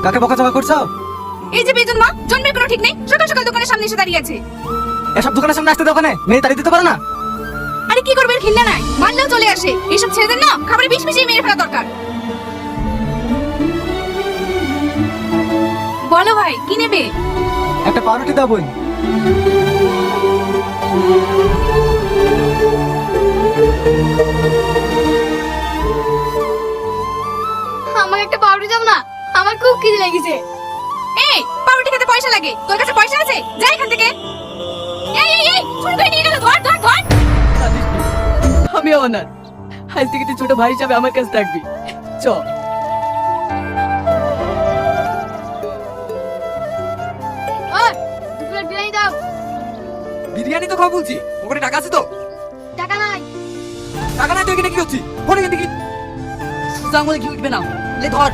কাকে বকাঝকা করছো? এই যে বেজন মা, জন্মের কোনো ঠিক নেই, সকাল সকাল দোকানের সামনে এসে দাঁড়িয়ে আছে। এসব দোকানের সামনে আসতে দোকানে মেয়ে তাড়িয়ে দিতে পারে না? আরে কি করবে, খিল্লা নাই, মারলেও চলে আসে। এইসব ছেলেদের না খাবারে বিষ মিশিয়ে মেরে ফেলা দরকার। বলো ভাই, কি নেবে? একটা পাউরুটি দাও বোন। আমার একটা পাউরুটি দাও না, আমার খুব খিদে লেগেছে। এই, পাউরুটি খেতে পয়সা লাগে, তোর কাছে পয়সা আছে? যা এখান থেকে। এই এই এই, চুরি করে নিয়ে গেল, ধর ধর ধর। আমি অনাথ, আজ থেকে তুই ছোট ভাই হিসাবে আমার কাছে থাকবি। চ। ওই, দু প্লেট বিরিয়ানি দাও। বিরিয়ানি তো খাওয়া বলছি, ওখানে টাকা আছে তো? টাকা নাই। টাকা নাই তো এখানে কি হচ্ছে? ফোন এখান থেকে। সুজা আঙুলে ঘি উঠবে না, লে ধর।